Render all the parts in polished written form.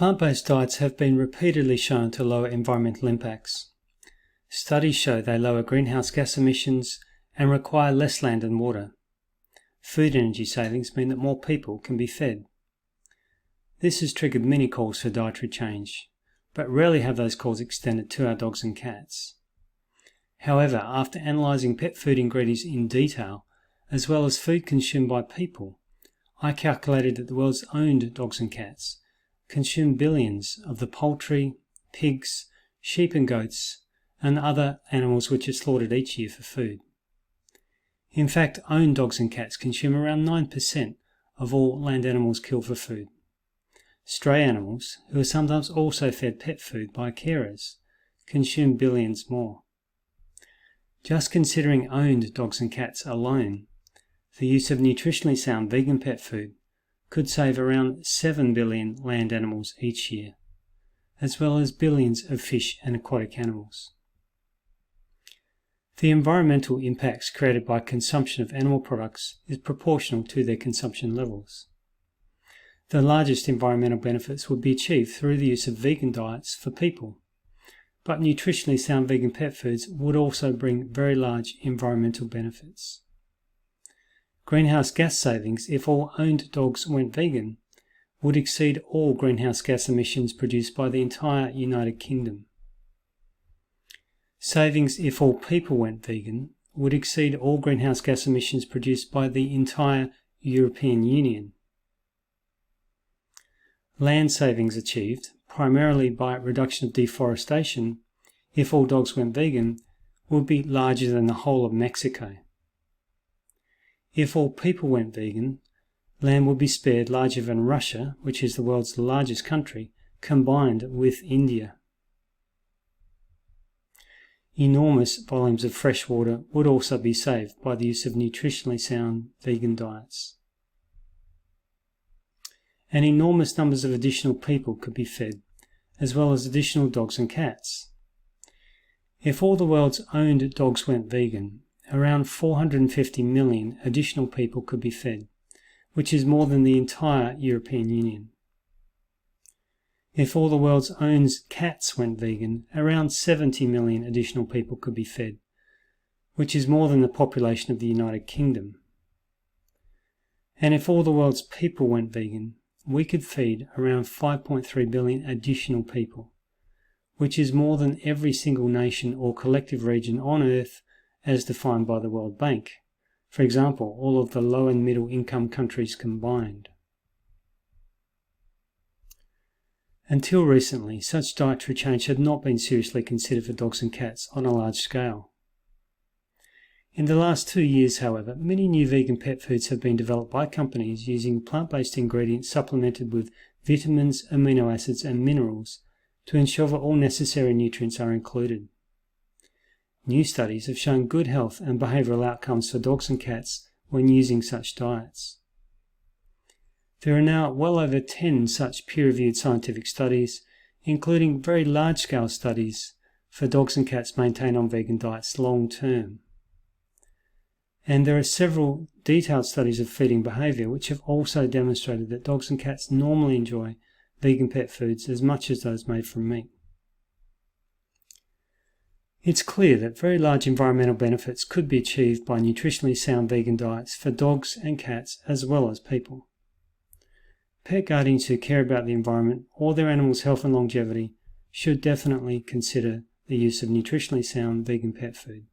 Plant-based diets have been repeatedly shown to lower environmental impacts. Studies show they lower greenhouse gas emissions and require less land and water. Food energy savings mean that more people can be fed. This has triggered many calls for dietary change, but rarely have those calls extended to our dogs and cats. However, after analysing pet food ingredients in detail, as well as food consumed by people, I calculated that the world's owned dogs and cats consume billions of the poultry, pigs, sheep and goats, and other animals which are slaughtered each year for food. In fact, owned dogs and cats consume around 9% of all land animals killed for food. Stray animals, who are sometimes also fed pet food by carers, consume billions more. Just considering owned dogs and cats alone, the use of nutritionally sound vegan pet food could save around 7 billion land animals each year, as well as billions of fish and aquatic animals. The environmental impacts created by consumption of animal products is proportional to their consumption levels. The largest environmental benefits would be achieved through the use of vegan diets for people, but nutritionally sound vegan pet foods would also bring very large environmental benefits. Greenhouse gas savings, if all owned dogs went vegan, would exceed all greenhouse gas emissions produced by the entire United Kingdom. Savings, if all people went vegan, would exceed all greenhouse gas emissions produced by the entire European Union. Land savings achieved, primarily by reduction of deforestation, if all dogs went vegan, would be larger than the whole of Mexico. If all people went vegan, land would be spared larger than Russia, which is the world's largest country, combined with India. Enormous volumes of fresh water would also be saved by the use of nutritionally sound vegan diets. And enormous numbers of additional people could be fed, as well as additional dogs and cats. If all the world's owned dogs went vegan, around 450 million additional people could be fed, which is more than the entire European Union. If all the world's owned cats went vegan, around 70 million additional people could be fed, which is more than the population of the United Kingdom. And if all the world's people went vegan, we could feed around 5.3 billion additional people, which is more than every single nation or collective region on Earth as defined by the World Bank. For example, all of the low and middle income countries combined. Until recently, such dietary change had not been seriously considered for dogs and cats on a large scale. In the last 2 years, however, many new vegan pet foods have been developed by companies using plant-based ingredients supplemented with vitamins, amino acids and minerals to ensure that all necessary nutrients are included. New studies have shown good health and behavioural outcomes for dogs and cats when using such diets. There are now well over 10 such peer-reviewed scientific studies, including very large-scale studies for dogs and cats maintained on vegan diets long-term. And there are several detailed studies of feeding behaviour which have also demonstrated that dogs and cats normally enjoy vegan pet foods as much as those made from meat. It's clear that very large environmental benefits could be achieved by nutritionally sound vegan diets for dogs and cats as well as people. Pet guardians who care about the environment or their animals' health and longevity should definitely consider the use of nutritionally sound vegan pet food.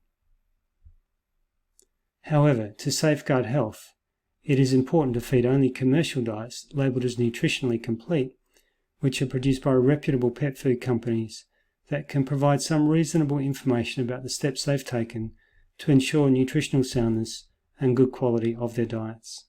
However, to safeguard health, it is important to feed only commercial diets labelled as nutritionally complete, which are produced by reputable pet food companies that can provide some reasonable information about the steps they've taken to ensure nutritional soundness and good quality of their diets.